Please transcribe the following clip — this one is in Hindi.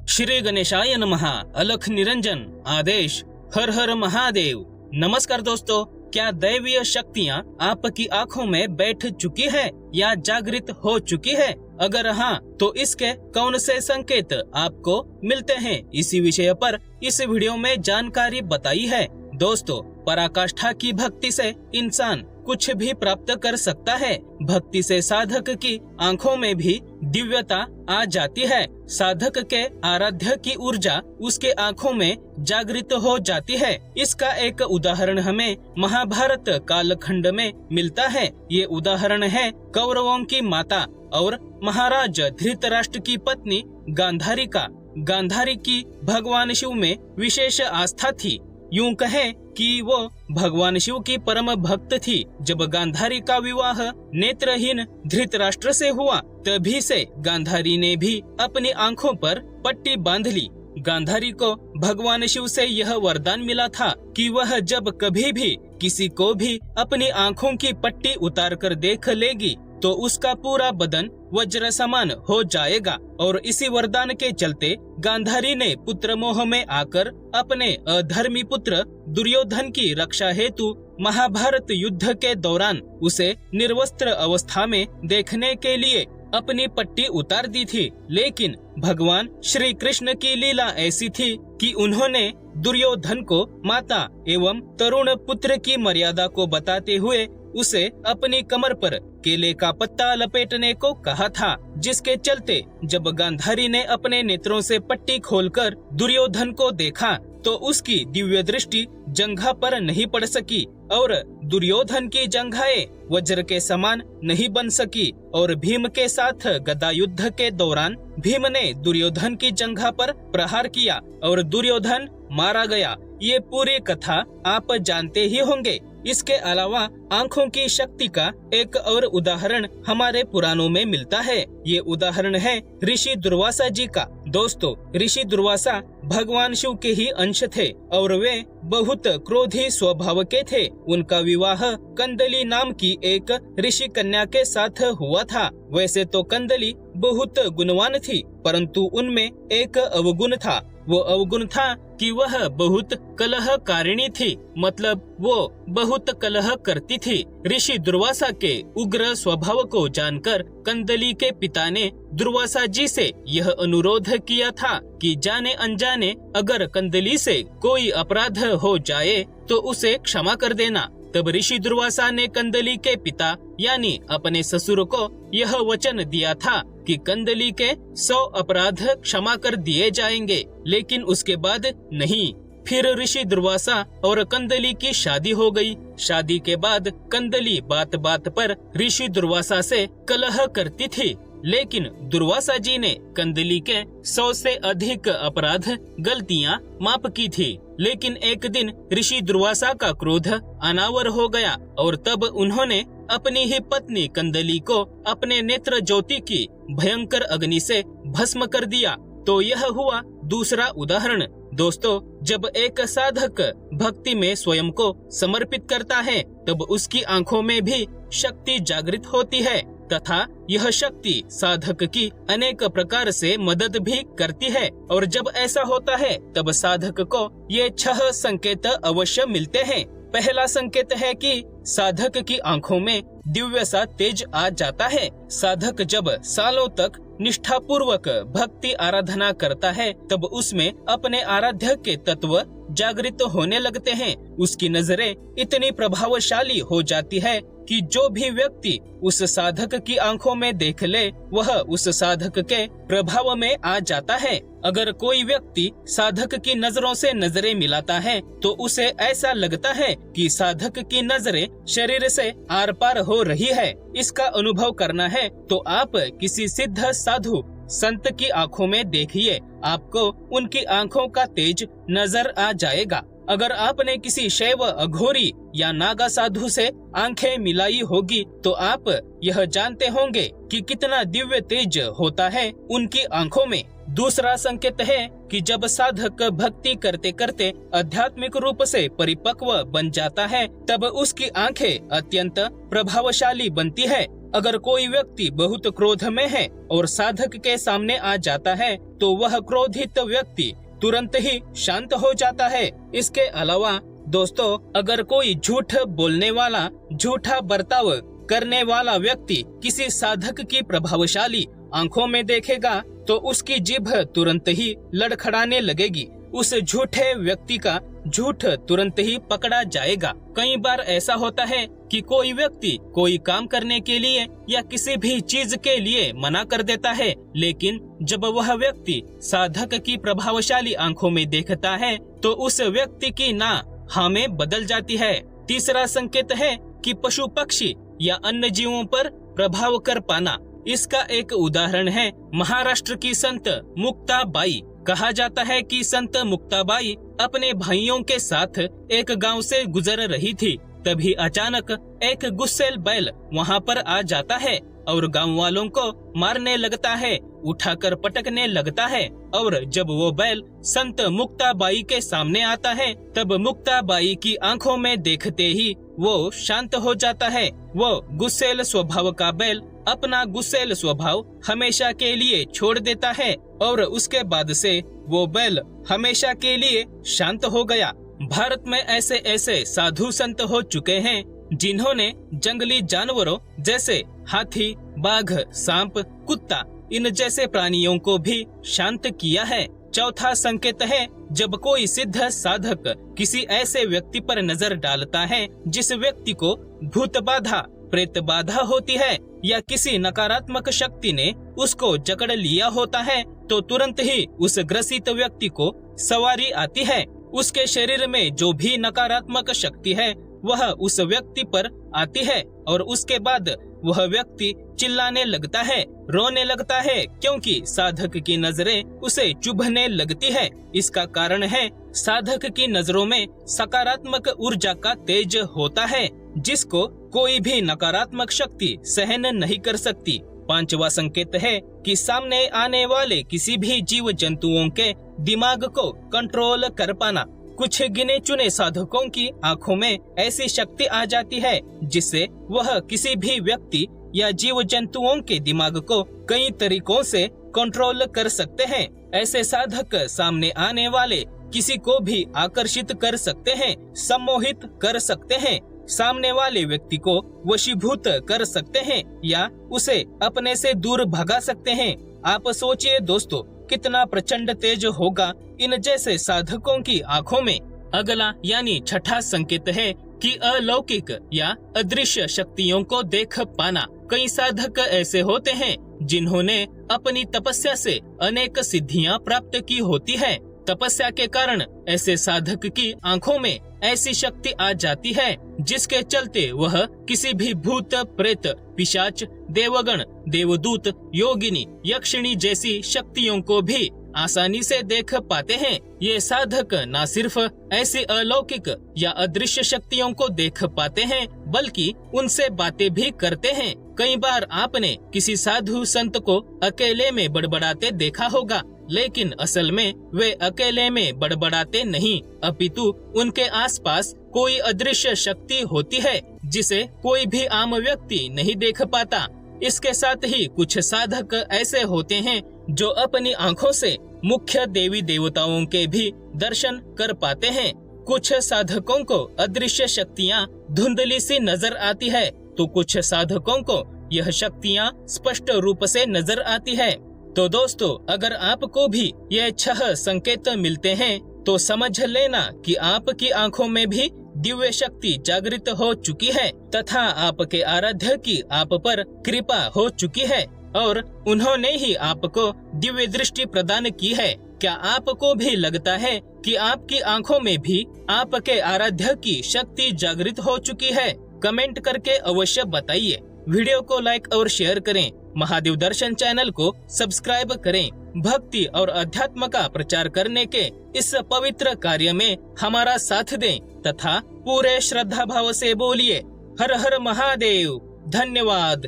श्री गणेशाय नमः। अलख निरंजन आदेश। हर हर महादेव। नमस्कार दोस्तों, क्या दैवीय शक्तियाँ आपकी आंखों में बैठ चुकी है या जागृत हो चुकी है? अगर हाँ, तो इसके कौन से संकेत आपको मिलते हैं, इसी विषय पर इस वीडियो में जानकारी बताई है। दोस्तों, पराकाष्ठा की भक्ति से इंसान कुछ भी प्राप्त कर सकता है। भक्ति से साधक की आंखों में भी दिव्यता आ जाती है। साधक के आराध्य की ऊर्जा उसके आंखों में जागृत हो जाती है। इसका एक उदाहरण हमें महाभारत कालखंड में मिलता है। ये उदाहरण है कौरवों की माता और महाराज धृतराष्ट्र की पत्नी गांधारी का। गांधारी की भगवान शिव में विशेष आस्था थी। यूं कहें कि वो भगवान शिव की परम भक्त थी। जब गांधारी का विवाह नेत्रहीन धृतराष्ट्र से हुआ, तभी से गांधारी ने भी अपनी आंखों पर पट्टी बांध ली। गांधारी को भगवान शिव से यह वरदान मिला था कि वह जब कभी भी किसी को भी अपनी आंखों की पट्टी उतार कर देख लेगी तो उसका पूरा बदन वज्र समान हो जाएगा। और इसी वरदान के चलते गांधारी ने पुत्र मोह में आकर अपने अधर्मी पुत्र दुर्योधन की रक्षा हेतु महाभारत युद्ध के दौरान उसे निर्वस्त्र अवस्था में देखने के लिए अपनी पट्टी उतार दी थी। लेकिन भगवान श्री कृष्ण की लीला ऐसी थी कि उन्होंने दुर्योधन को माता एवं तरुण पुत्र की मर्यादा को बताते हुए उसे अपनी कमर पर केले का पत्ता लपेटने को कहा था, जिसके चलते जब गांधारी ने अपने नेत्रों से पट्टी खोलकर दुर्योधन को देखा तो उसकी दिव्य दृष्टि जंघा पर नहीं पड़ सकी और दुर्योधन की जंघाएं वज्र के समान नहीं बन सकी। और भीम के साथ गदा युद्ध के दौरान भीम ने दुर्योधन की जंघा पर प्रहार किया और दुर्योधन मारा गया। ये पूरी कथा आप जानते ही होंगे। इसके अलावा आंखों की शक्ति का एक और उदाहरण हमारे पुराणों में मिलता है। ये उदाहरण है ऋषि दुर्वासा जी का। दोस्तों, ऋषि दुर्वासा भगवान शिव के ही अंश थे और वे बहुत क्रोधी स्वभाव के थे। उनका विवाह कंदली नाम की एक ऋषि कन्या के साथ हुआ था। वैसे तो कंदली बहुत गुणवान थी, परंतु उनमें एक अवगुण था। वो अवगुण था कि वह बहुत कलहकारिणी थी, मतलब वो बहुत कलह करती थी। ऋषि दुर्वासा के उग्र स्वभाव को जानकर कंदली के पिता ने दुर्वासा जी से यह अनुरोध किया था कि जाने अनजाने अगर कंदली से कोई अपराध हो जाए तो उसे क्षमा कर देना। तब ऋषि दुर्वासा ने कंदली के पिता यानी अपने ससुर को यह वचन दिया था कि कंदली के 100 अपराध क्षमा कर दिए जाएंगे, लेकिन उसके बाद नहीं। फिर ऋषि दुर्वासा और कंदली की शादी हो गई। शादी के बाद कंदली बात बात पर ऋषि दुर्वासा से कलह करती थी, लेकिन दुर्वासा जी ने कंदली के 100 से अधिक अपराध गलतियां माफ की थी। लेकिन एक दिन ऋषि दुर्वासा का क्रोध अनावर हो गया और तब उन्होंने अपनी ही पत्नी कंदली को अपने नेत्र ज्योति की भयंकर अग्नि से भस्म कर दिया। तो यह हुआ दूसरा उदाहरण। दोस्तों, जब एक साधक भक्ति में स्वयं को समर्पित करता है तब उसकी आंखों में भी शक्ति जागृत होती है तथा यह शक्ति साधक की अनेक प्रकार से मदद भी करती है। और जब ऐसा होता है तब साधक को ये 6 संकेत अवश्य मिलते हैं। पहला संकेत है कि साधक की आंखों में दिव्य सा तेज आ जाता है। साधक जब सालों तक निष्ठा पूर्वक भक्ति आराधना करता है तब उसमें अपने आराध्य के तत्व जागृत होने लगते हैं। उसकी नजरें इतनी प्रभावशाली हो जाती है कि जो भी व्यक्ति उस साधक की आंखों में देख ले वह उस साधक के प्रभाव में आ जाता है। अगर कोई व्यक्ति साधक की नजरों से नजरें मिलाता है तो उसे ऐसा लगता है कि साधक की नजरें शरीर से आर पार हो रही है। इसका अनुभव करना है तो आप किसी सिद्ध साधु संत की आंखों में देखिए, आपको उनकी आंखों का तेज नजर आ जाएगा। अगर आपने किसी शैव अघोरी या नागा साधु से आंखें मिलाई होगी तो आप यह जानते होंगे कि कितना दिव्य तेज होता है उनकी आंखों में। दूसरा संकेत है कि जब साधक भक्ति करते करते आध्यात्मिक रूप से परिपक्व बन जाता है तब उसकी आंखें अत्यंत प्रभावशाली बनती है। अगर कोई व्यक्ति बहुत क्रोध में है और साधक के सामने आ जाता है तो वह क्रोधित व्यक्ति तुरंत ही शांत हो जाता है। इसके अलावा दोस्तों, अगर कोई झूठ बोलने वाला, झूठा बर्ताव करने वाला व्यक्ति किसी साधक की प्रभावशाली आंखों में देखेगा तो उसकी जीभ तुरंत ही लड़खड़ाने लगेगी। उस झूठे व्यक्ति का झूठ तुरंत ही पकड़ा जाएगा। कई बार ऐसा होता है कि कोई व्यक्ति कोई काम करने के लिए या किसी भी चीज के लिए मना कर देता है, लेकिन जब वह व्यक्ति साधक की प्रभावशाली आंखों में देखता है तो उस व्यक्ति की ना हाँ में बदल जाती है। तीसरा संकेत है कि पशु पक्षी या अन्य जीवों पर प्रभाव कर पाना। इसका एक उदाहरण है महाराष्ट्र की संत मुक्ताबाई। कहा जाता है कि संत मुक्ताबाई अपने भाइयों के साथ एक गांव से गुजर रही थी। तभी अचानक एक गुस्सैल बैल वहां पर आ जाता है और गांव वालों को मारने लगता है, उठाकर पटकने लगता है। और जब वो बैल संत मुक्ताबाई के सामने आता है तब मुक्ताबाई की आंखों में देखते ही वो शांत हो जाता है। वो गुस्सैल स्वभाव का बैल अपना गुस्सैल स्वभाव हमेशा के लिए छोड़ देता है और उसके बाद से वो बैल हमेशा के लिए शांत हो गया। भारत में ऐसे ऐसे साधु संत हो चुके हैं जिन्होंने जंगली जानवरों जैसे हाथी, बाघ, सांप, कुत्ता इन जैसे प्राणियों को भी शांत किया है। चौथा संकेत है जब कोई सिद्ध साधक किसी ऐसे व्यक्ति पर नजर डालता है जिस व्यक्ति को भूत बाधा, प्रेत बाधा होती है या किसी नकारात्मक शक्ति ने उसको जकड़ लिया होता है तो तुरंत ही उस ग्रसित व्यक्ति को सवारी आती है। उसके शरीर में जो भी नकारात्मक शक्ति है वह उस व्यक्ति पर आती है और उसके बाद वह व्यक्ति चिल्लाने लगता है, रोने लगता है, क्योंकि साधक की नजरें उसे चुभने लगती है। इसका कारण है साधक की नजरों में सकारात्मक ऊर्जा का तेज होता है जिसको कोई भी नकारात्मक शक्ति सहन नहीं कर सकती। पांचवा संकेत है कि सामने आने वाले किसी भी जीव जंतुओं के दिमाग को कंट्रोल कर पाना। कुछ गिने चुने साधकों की आंखों में ऐसी शक्ति आ जाती है जिससे वह किसी भी व्यक्ति या जीव जंतुओं के दिमाग को कई तरीकों से कंट्रोल कर सकते हैं। ऐसे साधक सामने आने वाले किसी को भी आकर्षित कर सकते हैं, सम्मोहित कर सकते हैं, सामने वाले व्यक्ति को वशीभूत कर सकते हैं या उसे अपने से दूर भगा सकते हैं। आप सोचिए दोस्तों, कितना प्रचंड तेज होगा इन जैसे साधकों की आंखों में। अगला यानी छठा संकेत है कि अलौकिक या अदृश्य शक्तियों को देख पाना। कई साधक ऐसे होते हैं जिन्होंने अपनी तपस्या से अनेक सिद्धियां प्राप्त की होती है। तपस्या के कारण ऐसे साधक की आंखों में ऐसी शक्ति आ जाती है जिसके चलते वह किसी भी भूत, प्रेत, पिशाच, देवगण, देवदूत, योगिनी, यक्षिणी जैसी शक्तियों को भी आसानी से देख पाते हैं। ये साधक न सिर्फ ऐसी अलौकिक या अदृश्य शक्तियों को देख पाते हैं बल्कि उनसे बातें भी करते हैं। कई बार आपने किसी साधु संत को अकेले में बड़बड़ाते देखा होगा, लेकिन असल में वे अकेले में बड़बड़ाते नहीं, अपितु उनके आसपास कोई अदृश्य शक्ति होती है जिसे कोई भी आम व्यक्ति नहीं देख पाता। इसके साथ ही कुछ साधक ऐसे होते हैं जो अपनी आंखों से मुख्य देवी देवताओं के भी दर्शन कर पाते हैं। कुछ साधकों को अदृश्य शक्तियाँ धुंधली सी नजर आती है तो कुछ साधकों को यह शक्तियाँ स्पष्ट रूप से नजर आती है। तो दोस्तों, अगर आपको भी ये 6 संकेत मिलते हैं तो समझ लेना कि आपकी आंखों में भी दिव्य शक्ति जागृत हो चुकी है तथा आपके आराध्य की आप पर कृपा हो चुकी है और उन्होंने ही आपको दिव्य दृष्टि प्रदान की है। क्या आपको भी लगता है कि आपकी आंखों में भी आपके आराध्य की शक्ति जागृत हो चुकी है? कमेंट करके अवश्य बताइए। वीडियो को लाइक और शेयर करें। महादेव दर्शन चैनल को सब्सक्राइब करें। भक्ति और अध्यात्म का प्रचार करने के इस पवित्र कार्य में हमारा साथ दें तथा पूरे श्रद्धा भाव से बोलिए हर हर महादेव। धन्यवाद।